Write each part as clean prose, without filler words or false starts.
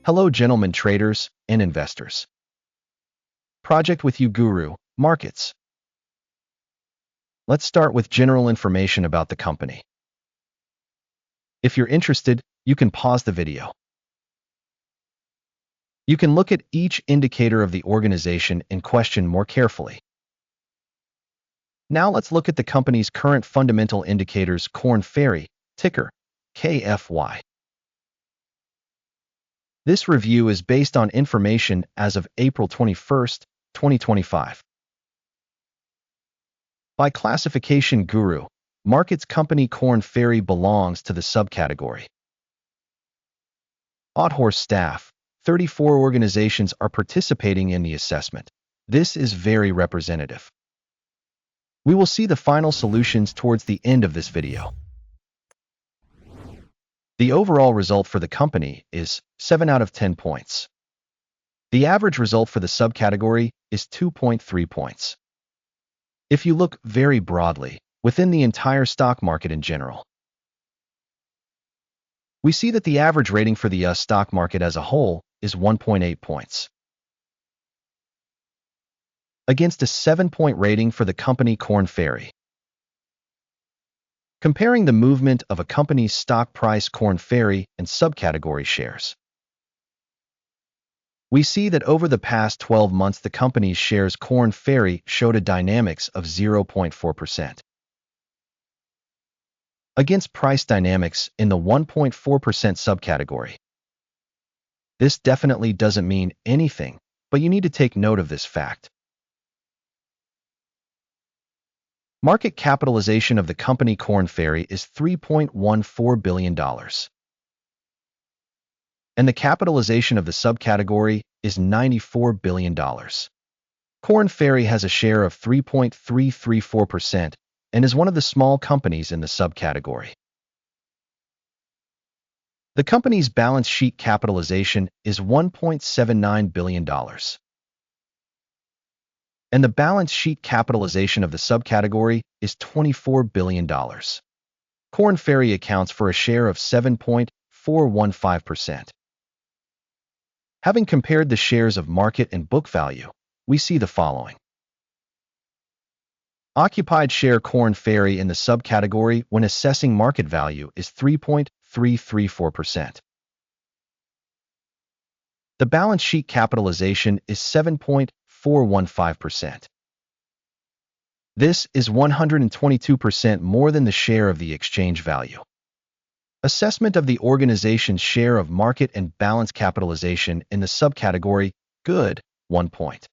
Hello, gentlemen traders and investors. Project with you, Guru Markets. Let's start with general information about the company. If you're interested, you can pause the video. You can look at each indicator of the organization in question more carefully. Now let's look at the company's current fundamental indicators. Korn Ferry, ticker KFY. This review is based on information as of April 21st, 2025. By classification Guru.Markets company Korn Ferry belongs to the subcategory. Oddhorse staff, 34 organizations are participating in the assessment. This is very representative. We will see the final solutions towards the end of this video. The overall result for the company is 7 out of 10 points. The average result for the subcategory is 2.3 points. If you look very broadly, within the entire stock market in general, we see that the average rating for the stock market as a whole is 1.8 points. Against a 7-point rating for the company Korn Ferry. Comparing the movement of a company's stock price Korn Ferry and subcategory shares, we see that over the past 12 months the company's shares Korn Ferry showed a dynamics of 0.4%. Against price dynamics in the 1.4% subcategory. This definitely doesn't mean anything, but you need to take note of this fact. Market capitalization of the company Korn Ferry is $3.14 billion. And the capitalization of the subcategory is $94 billion. Korn Ferry has a share of 3.334% and is one of the small companies in the subcategory. The company's balance sheet capitalization is $1.79 billion. And the balance sheet capitalization of the subcategory is $24 billion. Korn Ferry accounts for a share of 7.415%. Having compared the shares of market and book value, we see the following. Occupied share Korn Ferry in the subcategory when assessing market value is 3.334%. The balance sheet capitalization is 7.415%. This is 122% more than the share of the exchange value. Assessment of the organization's share of market and balance capitalization in the subcategory, good, 1 point.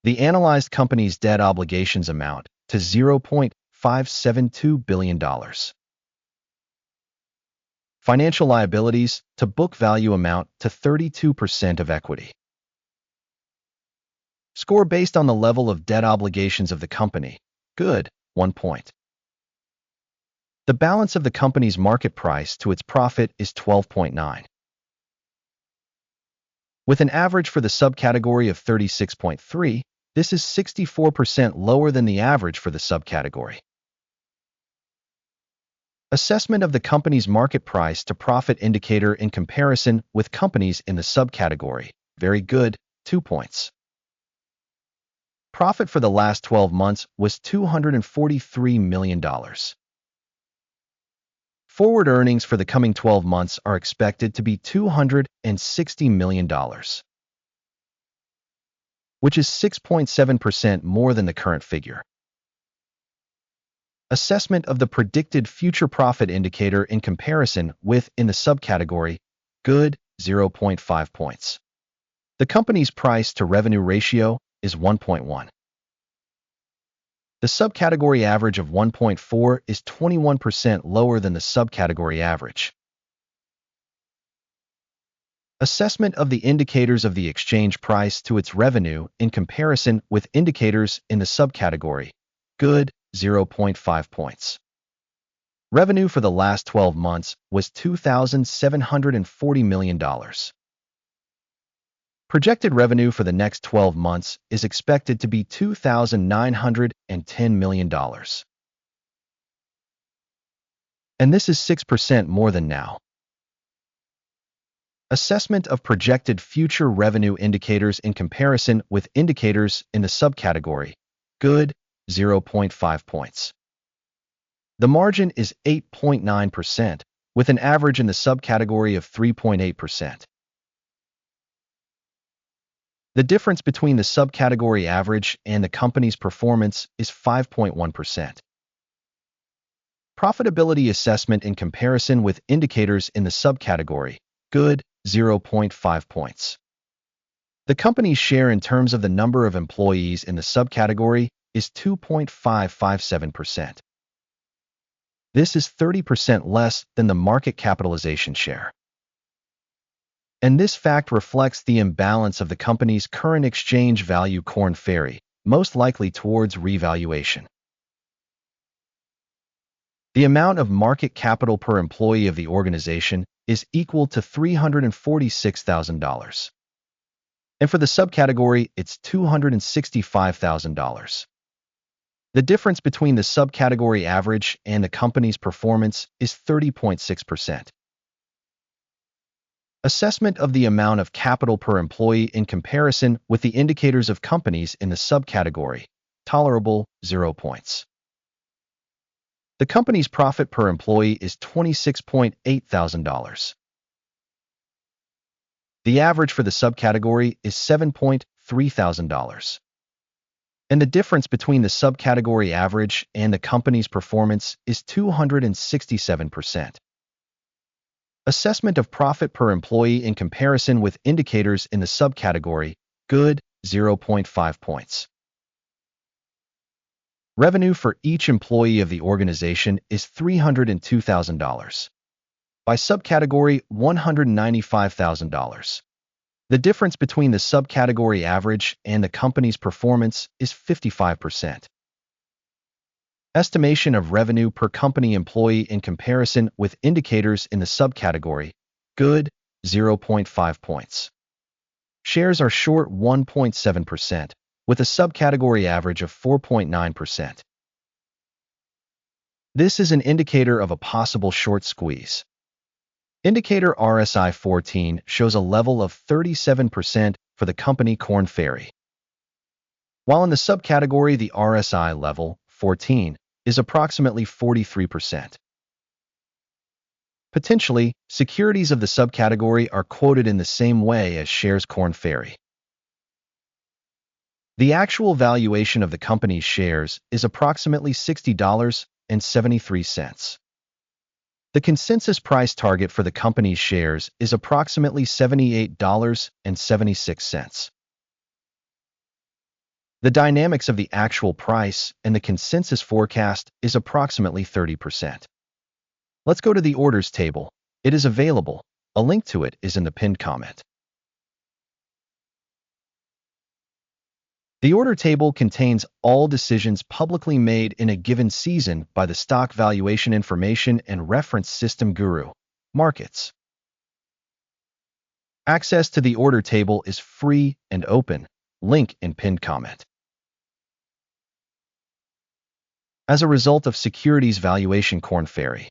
The analyzed company's debt obligations amount to $0.572 billion. Financial liabilities to book value amount to 32% of equity. Score based on the level of debt obligations of the company, good, 1 point. The balance of the company's market price to its profit is 12.9. With an average for the subcategory of 36.3, this is 64% lower than the average for the subcategory. Assessment of the company's market price to profit indicator in comparison with companies in the subcategory, very good, 2 points. Profit for the last 12 months was $243 million. Forward earnings for the coming 12 months are expected to be $260 million, which is 6.7% more than the current figure. Assessment of the predicted future profit indicator in comparison with in the subcategory, good, 0.5 points. The company's price to revenue ratio is 1.1. The subcategory average of 1.4 is 21% lower than the subcategory average. Assessment of the indicators of the exchange price to its revenue in comparison with indicators in the subcategory, good, 0.5 points. Revenue for the last 12 months was $2,740 million. Projected revenue for the next 12 months is expected to be $2,910 million. And this is 6% more than now. Assessment of projected future revenue indicators in comparison with indicators in the subcategory. Good, 0.5 points. The margin is 8.9%, with an average in the subcategory of 3.8%. The difference between the subcategory average and the company's performance is 5.1%. Profitability assessment in comparison with indicators in the subcategory. Good, 0.5 points. The company's share in terms of the number of employees in the subcategory is 2.557%. This is 30% less than the market capitalization share. And this fact reflects the imbalance of the company's current exchange value Korn Ferry, most likely towards revaluation. The amount of market capital per employee of the organization is equal to $346,000. And for the subcategory, it's $265,000. The difference between the subcategory average and the company's performance is 30.6%. Assessment of the amount of capital per employee in comparison with the indicators of companies in the subcategory. Tolerable, 0 points. The company's profit per employee is $26,800. The average for the subcategory is $7,300. And the difference between the subcategory average and the company's performance is 267%. Assessment of profit per employee in comparison with indicators in the subcategory. Good, 0.5 points. Revenue for each employee of the organization is $302,000. By subcategory, $195,000. The difference between the subcategory average and the company's performance is 55%. Estimation of revenue per company employee in comparison with indicators in the subcategory. Good, 0.5 points. Shares are short 1.7%, with a subcategory average of 4.9%. This is an indicator of a possible short squeeze. Indicator RSI 14 shows a level of 37% for the company Korn Ferry. While in the subcategory, the RSI level, 14, is approximately 43%. Potentially, securities of the subcategory are quoted in the same way as shares Korn Ferry. The actual valuation of the company's shares is approximately $60.73. The consensus price target for the company's shares is approximately $78.76. The dynamics of the actual price and the consensus forecast is approximately 30%. Let's go to the orders table. It is available. A link to it is in the pinned comment. The order table contains all decisions publicly made in a given season by the stock valuation information and reference System.GURU.Markets. Access to the order table is free and open. Link in pinned comment. As a result of securities valuation Korn Ferry.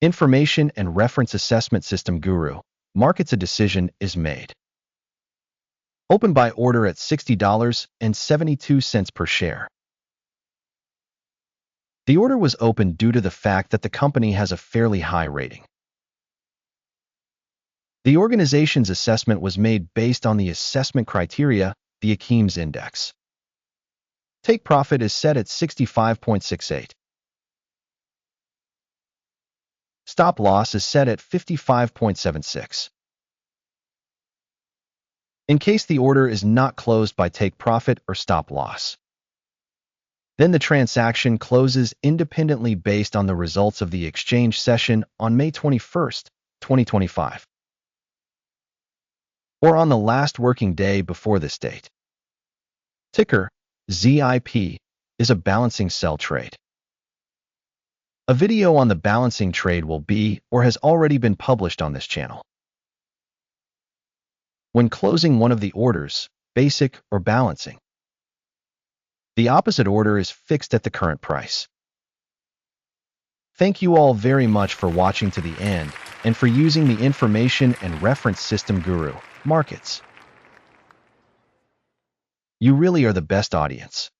Information and reference assessment System.GURU.Markets, a decision is made. Open by order at $60.72 per share. The order was opened due to the fact that the company has a fairly high rating. The organization's assessment was made based on the assessment criteria, the Akeem's index. Take profit is set at 65.68. Stop loss is set at 55.76. In case the order is not closed by take profit or stop loss, then the transaction closes independently based on the results of the exchange session on May 21, 2025, or on the last working day before this date. Ticker ZIP is a balancing sell trade. A video on the balancing trade will be or has already been published on this channel. When closing one of the orders, basic or balancing, the opposite order is fixed at the current price. Thank you all very much for watching to the end. and for using the information and reference System.GURU.Markets. You really are the best audience.